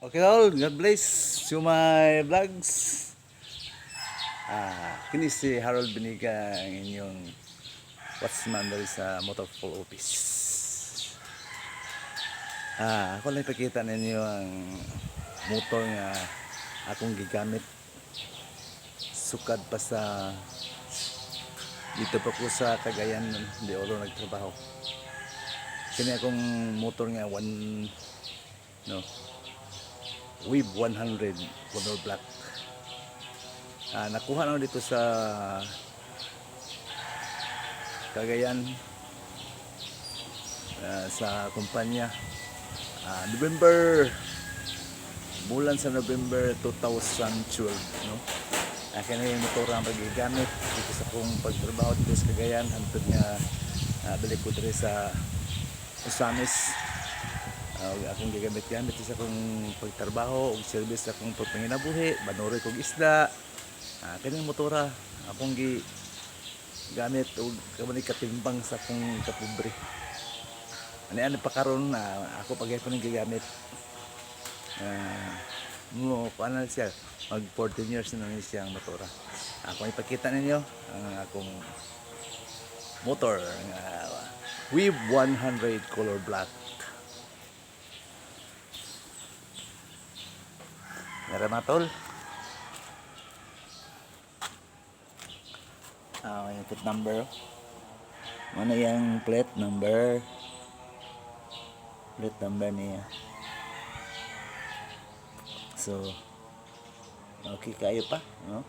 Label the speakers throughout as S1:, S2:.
S1: Okay all, God bless to my vlogs. Kini si Harold Biniga ang inyong watchman dali sa Motorful Office. Ako lang ipakita ninyo ang motor nga akong gigamit sukad pa sa dito pa ko sa Cagayan, di ako nagtrabaho. Kini akong motor nga Wave 100 color black. Nakuha na dito sa Cagayan sa kumpanya bulan sa November 2012, no? Kaya yung motor ang paggamit dito sa kong pagtrabaho dito sa Cagayan hantod nga balik ko dito sa Usamis. Akong gigamit-gamit sa akong pagtrabaho ug service sa akong pagpanginabuhi, banoroy kog isda. Kaning motora akong gamit ug kamay katimbang sa akong kapobre. Ano pa karon ako pagyapon ning gigamit. Paano siya? Mag 14 years na ni siyang motora. Ako ipakita ninyo ang akong motor Wave 100 color black. Meron mga tol. Yung plate number. Ano yung plate number? Plate number niya. So, okay kayo pa, no?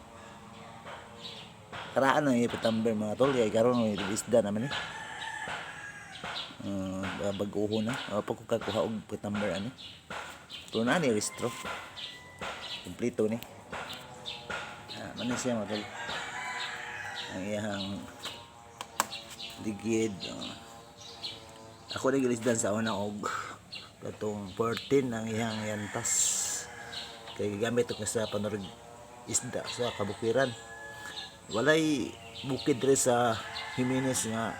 S1: Karaan ang plate number mga tol. Kaya karoon yung isda naman eh. Baguho na. Pag ko kakuha og plate number ano. Ito na ni restro. Kompleto ni. Ano siya mga tol? Ang iyang ligid. Ako nagilisdan sa una og katong 14 ang iyang yantas. Kaya gamit ko sa panorog isda sa kabukiran. Walay bukid rin sa Jimenez nga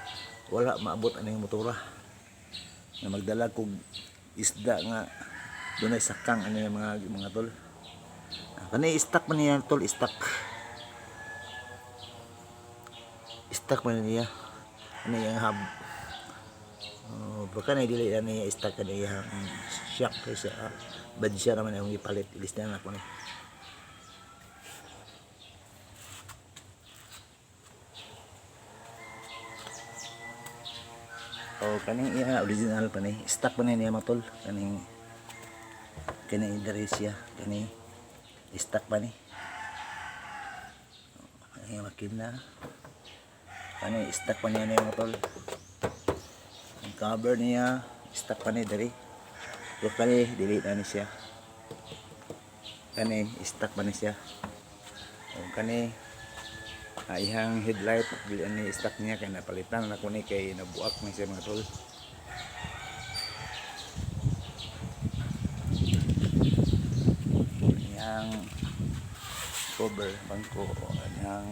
S1: wala maabot aning motora. Na magdala kog isda nga dunay sakang ano yung mga tol. Kani stock man niya tol, stock man niya. Ano yung hub. Baka na dili niya stock ka niya shock sa badya naman yung ipalit. Ilis na ako ni. Kaning iya original pa ni. Stock pa niya mga tol. Kaning Indonesia. Kaning stock pa ni. Kaning makina. Kaning stock pa niya mga tol. Ang cover niya stock pa ni dari. Pero kani dili na ni siya. Kani stock pa ni siya. Kani ihang headlight dili ni stock niya kay napalitan na ko ni kay nabuak na siya mga tol. Yang cover bangko yang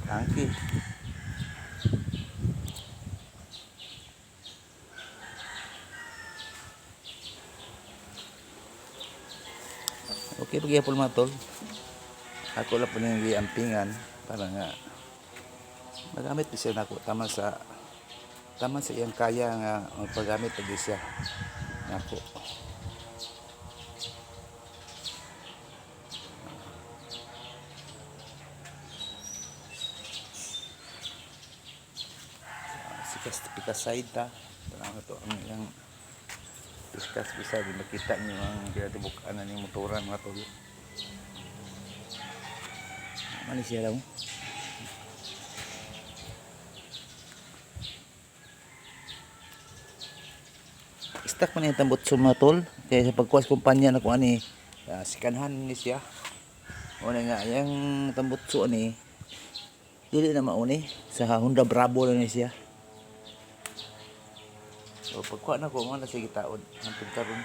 S1: tangki. Okay pagyapon mga tol. Ako lang po nang giampingan para nga magamit siya nako tama sa iyang kaya nga magpagamit pag siya nako. Sikas side ta. Tanang to ang iyang discuss bisa di makita niyo ang kinatibukan na ng motoran mga tol. Ano siya daw? Stock man yung tambot sa mga tol. Kaya sa pagkuwas kumpanya na kung ani sikanhan ni siya. O na nga, yung tambot so ani dili na mauni sa Honda Bravo na ni siya. So pagkuha na ko mga nasa gitaod hantod karon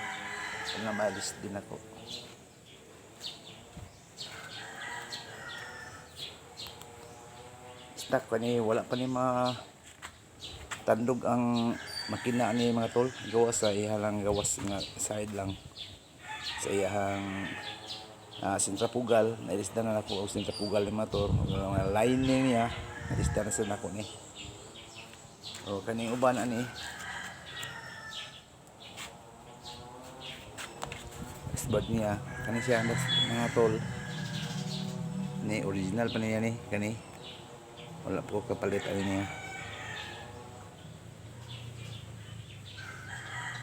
S1: nga maalis din ako. Stock pa ni wala pa ni tandog ang makina ni mga tol. Gawas sa ihalang gawas nga side lang sa iyahang sentrafugal. Nailisdan na ako ang sentrafugal ni motor, mga lining niya nailisdan na sa nako ni. O kaning uban ani isbad niya kani siya mga tol ni original pa niya ni kani wala po kapalit ani niya.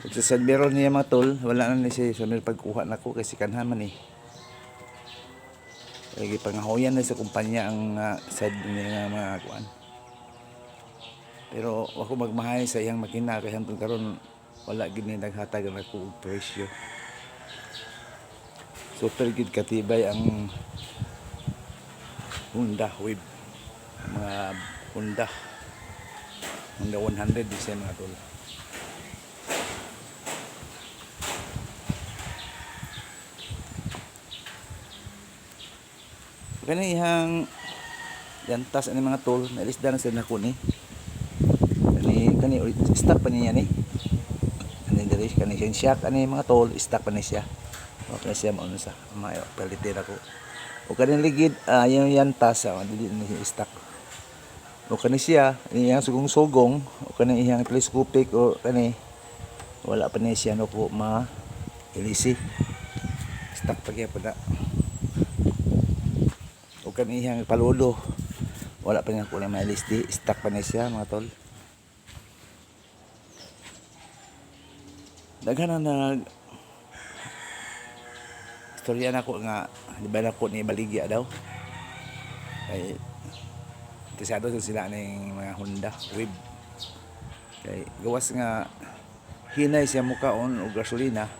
S1: Ug sa side mirror niya mga tol wala na ni siya sa pagkuha nako kasi kanhan man ni lagi pangahoyan na sa kumpanya ang side niya nga mga kuan. Pero ako magmahay sa iyang makina kay hangtod karon wala gid ni naghatag nako og presyo. Super gid katibay ang Honda Wave, mga Honda 100 design mga tol. Kani ihang yantas ani mga tol nailisdan na sa nako ni. Kani stock pa niya ni. Kani diri kani siyang shock ani mga tol stock pa ni siya. Okay siya mao sa mayo palitin ako. O kani ligid yung yantas dili ni stock. O kani siya iyang sugong-sugong o kani iyang telescopic o kani wala pa ni siya no po ma ilisi. Stock pa gyud na. O kani iyang palulo wala pa niya ko na mailisti stock pa ni siya mga tol. Daghan na istorya na ko nga di ba na ko ni baligya daw kay interesado sila ning mga Honda Wave kay gawas nga hinay siya mukaon og gasolina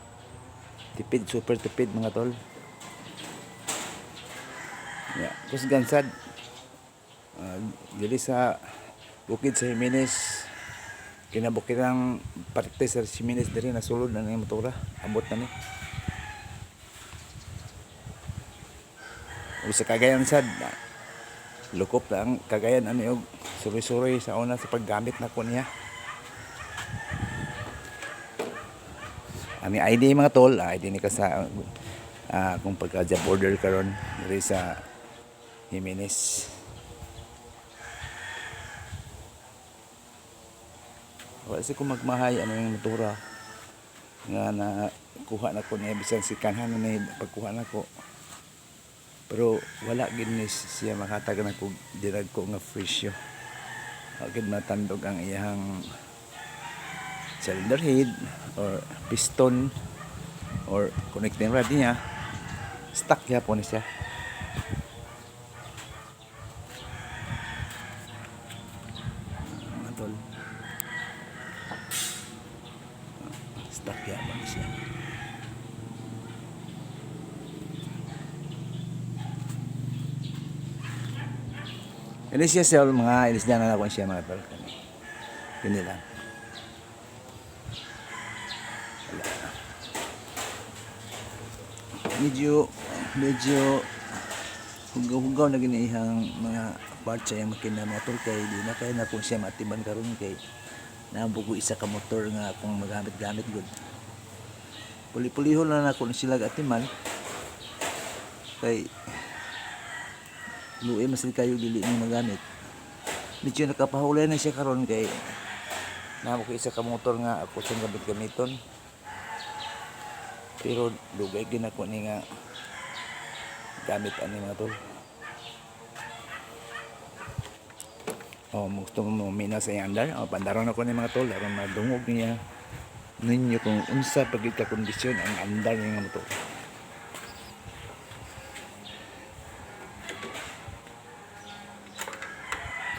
S1: tipid super tipid mga tol. Yeah, kus gansad dili sa bukid sa Jimenez kinabukid ang parte sa Jimenez diri nasulod na ni motora ambot na ni. O sa Cagayan sad lukop na ang Cagayan ani og suri-suri sa una sa paggamit nako niya. Ami ID mga tol, ID ni ka sa kung pagka border karon diri sa Jimenez. Wala si ko magmahay ano yung motora nga na kuha na ko niya bisan si kanhan ni pagkuha na ko. Pero wala gid ni siya makatag na kog dirag ko nga presyo. Agad matandog ang iyang cylinder head or piston or connecting rod niya. Stuck yapon ni siya. Tol. Stuck yapon ni siya. Ini siya sa mga ilisdan na ako siya mga tol. Kani lang. Medyo hugaw na ginihang mga parts sa makina mga tol kay di na kaya na kung siya matiban karon kay nabugo isa ka motor nga akong magamit-gamit gud. Puli-pulihon na ako sila atiman kay luoy masin kayo dili ni magamit. Medyo nakapahulay na siya karon kay namo ko isa ka motor nga ako siyang gamit-gamiton. Pero dugay gid ako ni nga gamit ani mga tol. Gusto mo mina sa andar, pandaron ako ni mga tol aron madungog niya ninyo kung unsa pagid ka kondisyon ang andar niya motor.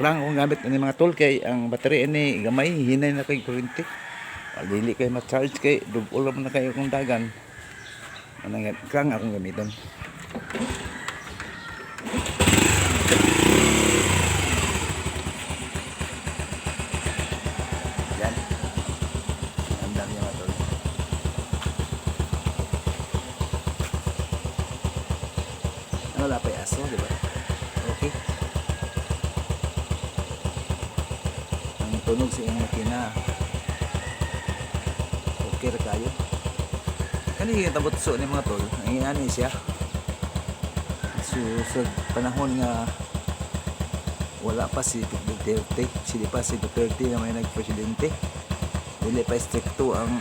S1: Kurang akong gamit ni mga tol kay ang battery ni gamay hinay na kay kuryente. Dili kay ma-charge kay dugol na kayo kung dagan. Anang kurang akong gamiton. Yan. Ang dami mga tol. Wala pa aso, di ba? Okay. Tunog sa iyong makina okay ra kayo kani Ani yung tabutso ni mga tol, ang inani siya. So sa panahon nga wala pa si Duterte, sila pa si Duterte na may nagpresidente. Dili pa stricto ang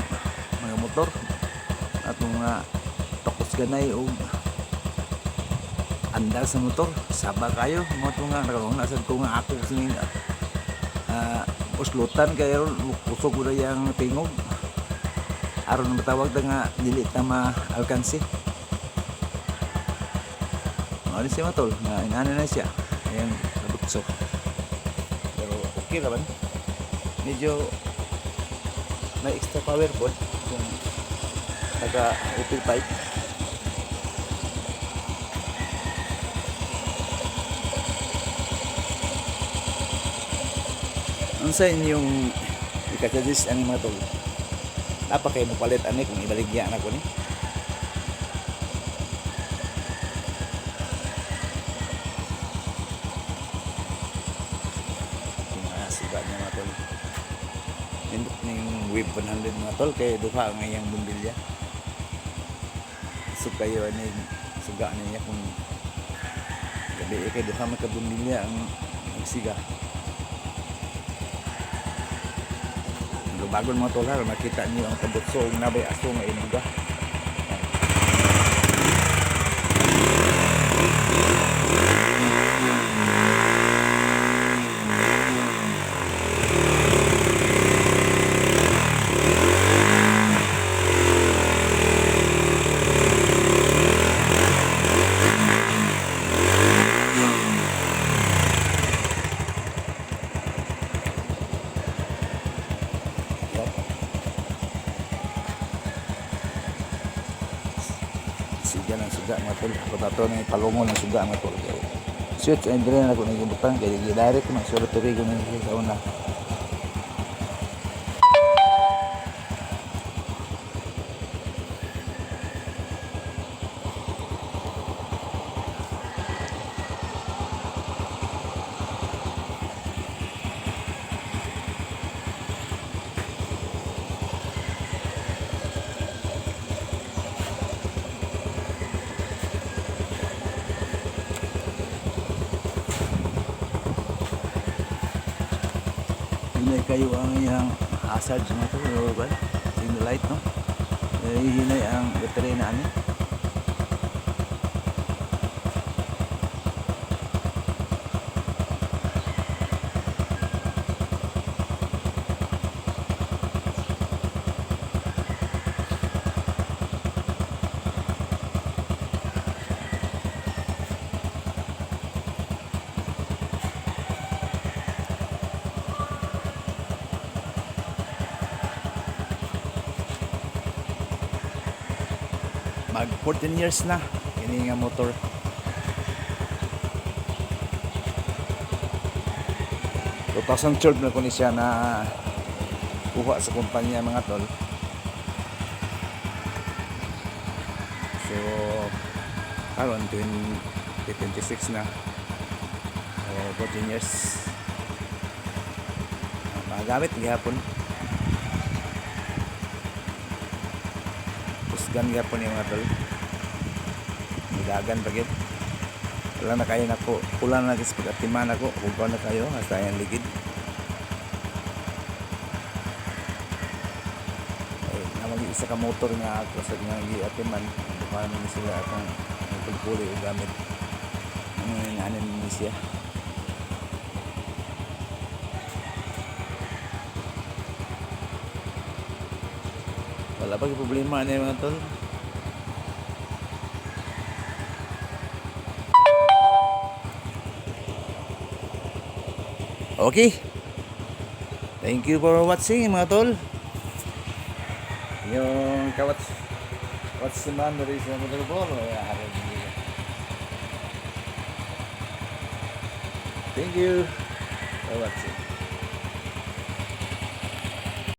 S1: mga motor at mga tokos ganay o andar sa motor. Saba kayo, mga ito nga nakakasad ko nga ako sining uslutan kayo usog ko na yung tingog aron matawag na nga dili na ma-alkansi. Ano siya matol na inano na siya ayan nabutso, pero okay naman, medyo may extra power board kung taga upil pipe. Ang sa inyong ikasuggest ang mga tol, napakay mo palit ani kung ibaligya na ko ni. Sugat niya mga tol. Nindot na yung wave 100 mga tol, kaya duha ang iyang bumbilya. So kayo ani suga niya kung gabi kay duha magkabumbilya ang magsiga. Bagon mga tol ha, makita niyo ang tabutso ng nabay aso nga inuga. Siga ng suga mga tol. Patato na palungo ng suga mga tol. Shoot, ay dire na ako nagibutan. Kaya direct ko magsulaturi ko na sa una. Hinay kayo ang iyang hazard mga to, signal light no, hinay ang battery na ani. Mag 14 years na ini nga motor. So 2012 na ko ni siya na kuha sa kumpanya mga tol. So karon 2026 na, 14 years magamit gihapon. Gan gapon yung mga tol, nilagan pagit wala na kayo nako, kulang na kasi pagkatiman ako kung na kayo hasta yung ligid ay namagi isa ka motor nga ako sa nga giatiman baka naman sila at ang pagpuli o gamit ang inahanin ni siya. Wala pa yung problema na yung mga tol. Okay. Thank you for watching mga tol. Yung what's the man that is a motor ball? Thank you for watching.